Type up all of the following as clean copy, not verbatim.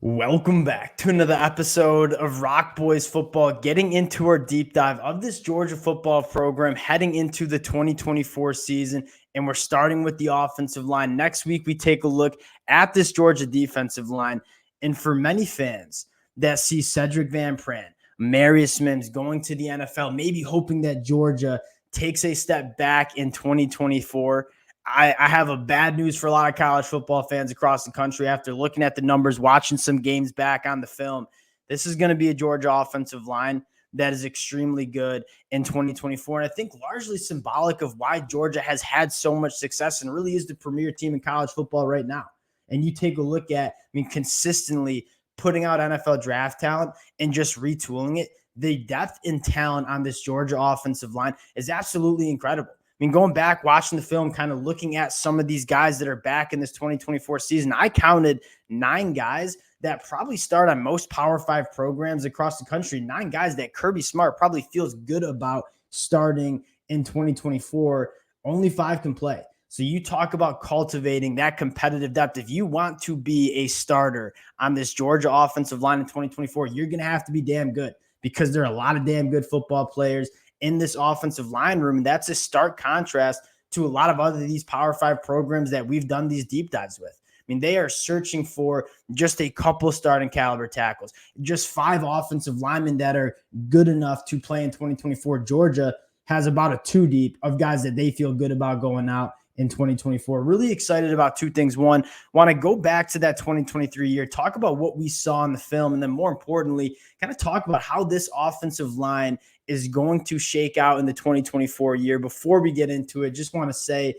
Welcome back to another episode of Rock Boys Football, getting into our deep dive of this Georgia football program heading into the 2024 season. And we're starting with the offensive line. Next week, we take a look at this Georgia defensive line. And for many fans that see Cedric Van Pran, Marius Mims going to the NFL, maybe hoping that Georgia takes a step back in 2024, I have a bad news for a lot of college football fans across the country after looking at the numbers, watching some games back on the film. This is going to be a Georgia offensive line that is extremely good in 2024. And I think largely symbolic of why Georgia has had so much success and really is the premier team in college football right now. And you take a look at, consistently putting out NFL draft talent and just retooling it. The depth and talent on this Georgia offensive line is absolutely incredible. Going back, watching the film, kind of looking at some of these guys that are back in this 2024 season, I counted 9 guys that probably start on most Power 5 programs across the country, 9 guys that Kirby Smart probably feels good about starting in 2024. Only 5 can play. So you talk about cultivating that competitive depth. If you want to be a starter on this Georgia offensive line in 2024, you're going to have to be damn good because there are a lot of damn good football players in this offensive line room. And that's a stark contrast to a lot of these Power 5 programs that we've done these deep dives with. They are searching for just a couple starting caliber tackles, just 5 offensive linemen that are good enough to play in 2024. Georgia has about a 2 deep of guys that they feel good about going out in 2024. Really excited about 2 things. One, want to go back to that 2023 year, talk about what we saw in the film, and then more importantly, kind of talk about how this offensive line is going to shake out in the 2024 year. Before we get into it, just want to say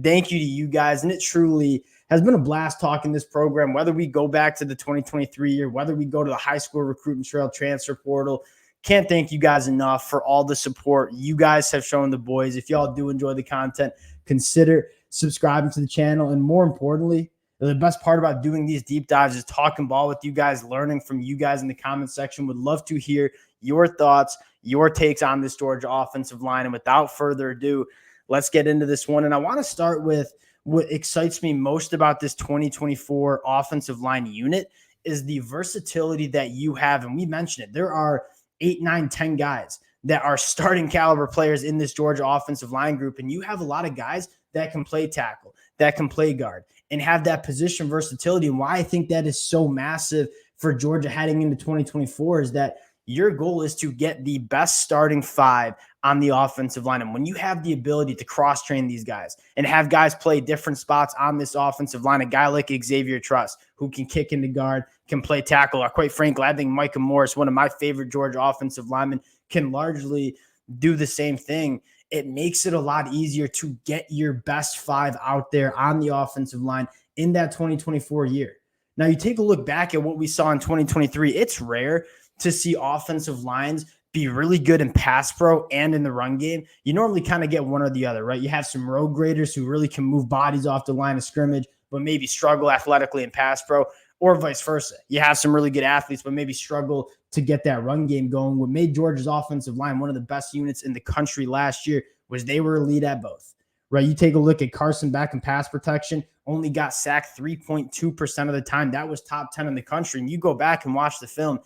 thank you to you guys. And it truly has been a blast talking this program, whether we go back to the 2023 year, whether we go to the high school recruitment trail, transfer portal. Can't thank you guys enough for all the support you guys have shown the boys. If y'all do enjoy the content, consider subscribing to the channel. And more importantly, the best part about doing these deep dives is talking ball with you guys, learning from you guys in the comment section. Would love to hear your thoughts, your takes on this Georgia offensive line. And without further ado, let's get into this one. And I want to start with what excites me most about this 2024 offensive line unit is the versatility that you have. And we mentioned it. There are 8, 9, 10 guys that are starting caliber players in this Georgia offensive line group. And you have a lot of guys that can play tackle, that can play guard, and have that position versatility. And why I think that is so massive for Georgia heading into 2024 is that your goal is to get the best starting 5 on the offensive line. And when you have the ability to cross-train these guys and have guys play different spots on this offensive line, a guy like Xavier Truss, who can kick into guard, can play tackle, or quite frankly, I think Micah Morris, one of my favorite Georgia offensive linemen, can largely do the same thing. It makes it a lot easier to get your best 5 out there on the offensive line in that 2024 year. Now, you take a look back at what we saw in 2023. It's rare to see offensive lines be really good in pass pro and in the run game. You normally kind of get one or the other, right? You have some road graders who really can move bodies off the line of scrimmage, but maybe struggle athletically in pass pro, or vice versa. You have some really good athletes, but maybe struggle to get that run game going. What made Georgia's offensive line one of the best units in the country last year was they were elite at both, right? You take a look at Carson Beck in pass protection, only got sacked 3.2% of the time. That was top 10 in the country. And you go back and watch the film.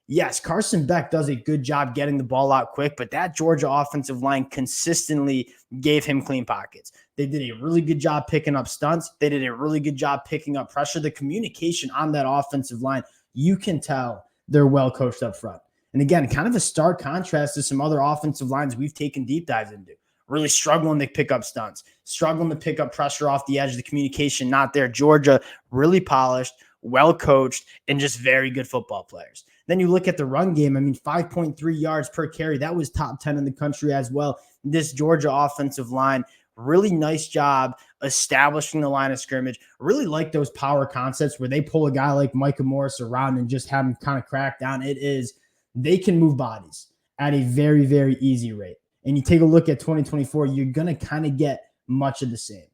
Yes, Carson Beck does a good job getting the ball out quick, but that Georgia offensive line consistently gave him clean pockets. They did a really good job picking up stunts. They did a really good job picking up pressure. The communication on that offensive line, you can tell they're well coached up front. And again, kind of a stark contrast to some other offensive lines we've taken deep dives into. Really struggling to pick up stunts, struggling to pick up pressure off the edge, the communication not there. Georgia, really polished, well coached, and just very good football players. Then you look at the run game. 5.3 yards per carry. That was top 10 in the country as well. This Georgia offensive line, really nice job establishing the line of scrimmage. Really like those power concepts where they pull a guy like Micah Morris around and just have him kind of crack down. They can move bodies at a very, very easy rate. And you take a look at 2024, you're going to kind of get much of the same.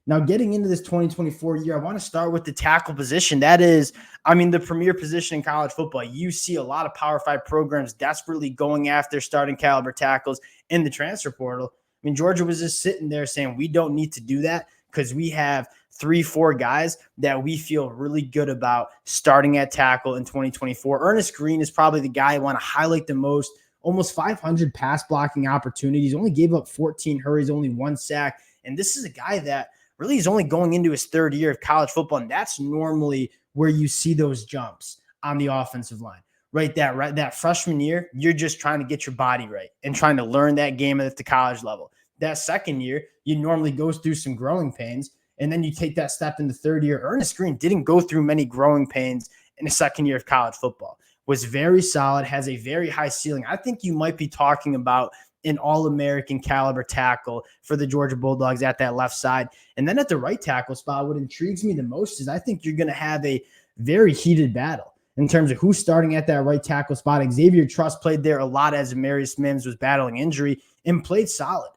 Now, getting into this 2024 year, I want to start with the tackle position. That is, the premier position in college football. You see a lot of Power 5 programs desperately going after starting caliber tackles in the transfer portal. Georgia was just sitting there saying, we don't need to do that because we have 3-4 guys that we feel really good about starting at tackle in 2024. Ernest Green is probably the guy I want to highlight the most. Almost 500 pass blocking opportunities, only gave up 14 hurries, only 1 sack. And this is a guy that really is only going into his 3rd year of college football. And that's normally where you see those jumps on the offensive line. Right, that freshman year, you're just trying to get your body right and trying to learn that game at the college level. That 2nd year, you normally go through some growing pains, and then you take that step in the 3rd year. Ernest Green didn't go through many growing pains in the 2nd year of college football. Was very solid, has a very high ceiling. I think you might be talking about an All-American caliber tackle for the Georgia Bulldogs at that left side. And then at the right tackle spot, what intrigues me the most is I think you're going to have a very heated battle in terms of who's starting at that right tackle spot. Xavier Truss played there a lot as Amarius Mims was battling injury and played solid.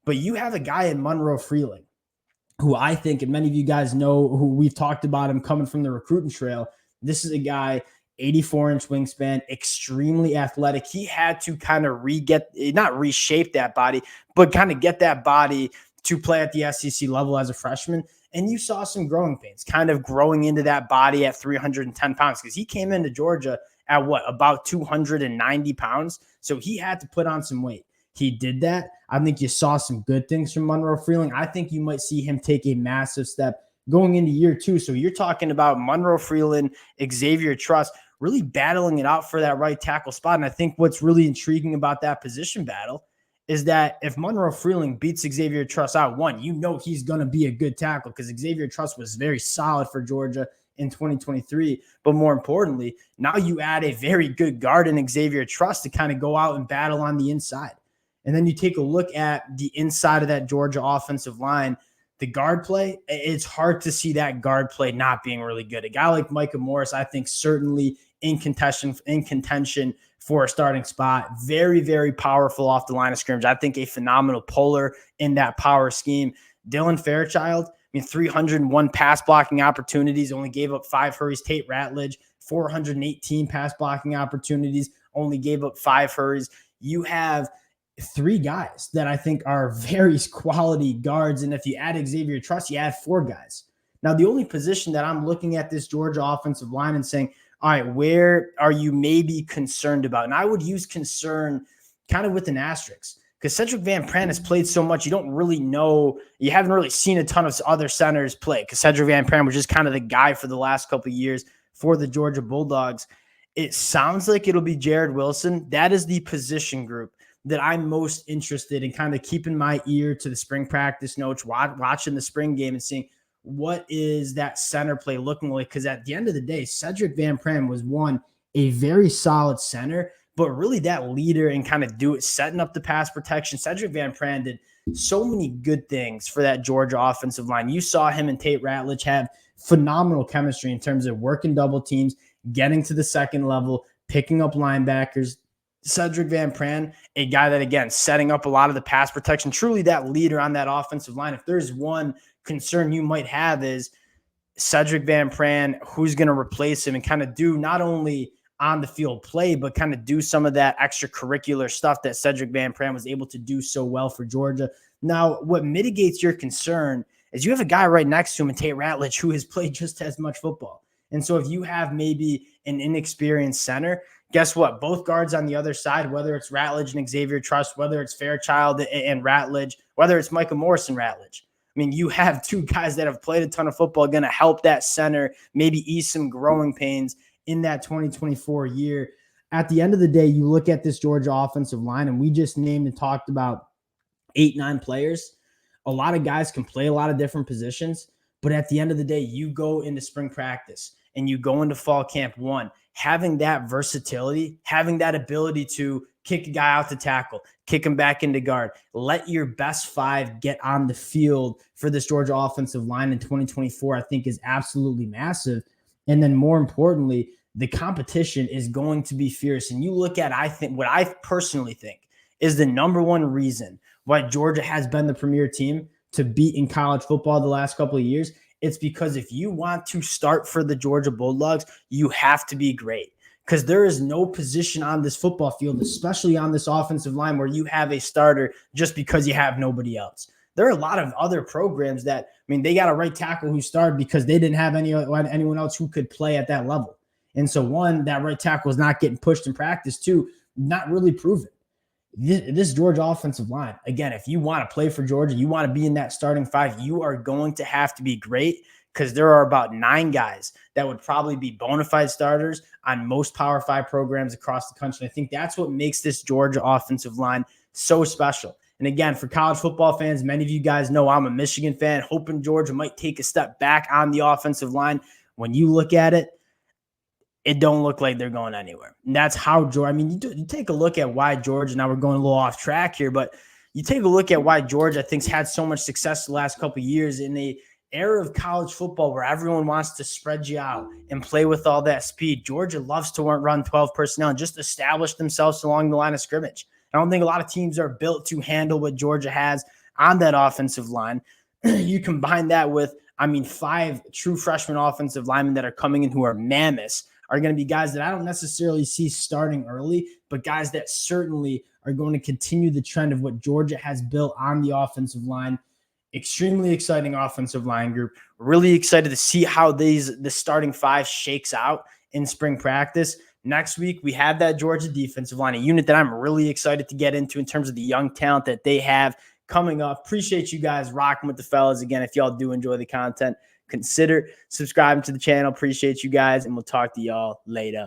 But you have a guy in Monroe Freeling who I think, and many of you guys know who we've talked about him coming from the recruiting trail. This is a guy, 84-inch wingspan, extremely athletic. He had to kind of not reshape that body, but kind of get that body to play at the SEC level as a freshman. And you saw some growing pains, kind of growing into that body at 310 pounds, because he came into Georgia at about 290 pounds. So he had to put on some weight. He did that. I think you saw some good things from Monroe Freeling. I think you might see him take a massive step going into year 2. So you're talking about Monroe Freeling, Xavier Truss, really battling it out for that right tackle spot. And I think what's really intriguing about that position battle is that if Monroe Freeling beats Xavier Truss out, he's going to be a good tackle, because Xavier Truss was very solid for Georgia in 2023. But more importantly, now you add a very good guard in Xavier Truss to kind of go out and battle on the inside. And then you take a look at the inside of that Georgia offensive line, the guard play. It's hard to see that guard play not being really good. A guy like Micah Morris, I think, certainly in contention for a starting spot. Very, very powerful off the line of scrimmage. I think a phenomenal puller in that power scheme. Dylan Fairchild, 301 pass blocking opportunities, only gave up 5 hurries. Tate Ratledge, 418 pass blocking opportunities, only gave up 5 hurries. You have 3 guys that I think are very quality guards. And if you add Xavier Truss, you add 4 guys. Now, the only position that I'm looking at this Georgia offensive line and saying, all right, where are you maybe concerned about? And I would use concern kind of with an asterisk, because Cedric Van Pran has played so much, you don't really know. You haven't really seen a ton of other centers play, because Cedric Van Pran was just kind of the guy for the last couple of years for the Georgia Bulldogs. It sounds like it'll be Jared Wilson. That is the position group that I'm most interested in kind of keeping my ear to the spring practice notes, watching the spring game and seeing what is that center play looking like. Because at the end of the day, Cedric Van Pran was a very solid center, but really that leader and kind of setting up the pass protection. Cedric Van Pran did so many good things for that Georgia offensive line. You saw him and Tate Ratledge have phenomenal chemistry in terms of working double teams, getting to the second level, picking up linebackers. Cedric Van Pran, a guy that, again, setting up a lot of the pass protection, truly that leader on that offensive line. If there's one concern you might have is Cedric Van Pran, who's going to replace him and kind of do not only on the field play, but kind of do some of that extracurricular stuff that Cedric Van Pran was able to do so well for Georgia. Now, what mitigates your concern is you have a guy right next to him in Tate Ratledge who has played just as much football. And so if you have maybe an inexperienced center, guess what? Both guards on the other side, whether it's Ratledge and Xavier Truss, whether it's Fairchild and Ratledge, whether it's Micah Morris and Ratledge, you have 2 guys that have played a ton of football, going to help that center maybe ease some growing pains in that 2024 year. At the end of the day, you look at this Georgia offensive line, and we just named and talked about 8-9 players. A lot of guys can play a lot of different positions, but at the end of the day, you go into spring practice and you go into fall camp having that versatility, having that ability to kick a guy out to tackle, kick him back into guard, let your best 5 get on the field for this Georgia offensive line in 2024, I think is absolutely massive. And then more importantly, the competition is going to be fierce. And you look at, what I personally think is the number one reason why Georgia has been the premier team to beat in college football the last couple of years. It's because if you want to start for the Georgia Bulldogs, you have to be great, because there is no position on this football field, especially on this offensive line, where you have a starter just because you have nobody else. there are a lot of other programs that, I mean, they got a right tackle who started because they didn't have anyone else who could play at that level. And so, one, that right tackle is not getting pushed in practice. Two, not really proven. This Georgia offensive line, again, if you want to play for Georgia, you want to be in that starting five, you are going to have to be great, because there are about 9 guys that would probably be bona fide starters on most Power 5 programs across the country. And I think that's what makes this Georgia offensive line so special. And again, for college football fans, many of you guys know I'm a Michigan fan, hoping Georgia might take a step back on the offensive line. When you look at it, it don't look like they're going anywhere. And that's how Georgia, I mean, you take a look at why Georgia, now we're going a little off track here, but you take a look at why Georgia, I think, has had so much success the last couple of years in the era of college football where everyone wants to spread you out and play with all that speed. Georgia loves to run 12 personnel and just establish themselves along the line of scrimmage. I don't think a lot of teams are built to handle what Georgia has on that offensive line. You combine that with, I mean, 5 true freshman offensive linemen that are coming in who are mammoths, are going to be guys that I don't necessarily see starting early, but guys that certainly are going to continue the trend of what Georgia has built on the offensive line. Extremely exciting offensive line group. Really excited to see how the starting 5 shakes out in spring practice. Next week, we have that Georgia defensive line, a unit that I'm really excited to get into in terms of the young talent that they have coming up. Appreciate you guys rocking with the fellas. Again, if y'all do enjoy the content, consider subscribing to the channel. Appreciate you guys, and we'll talk to y'all later.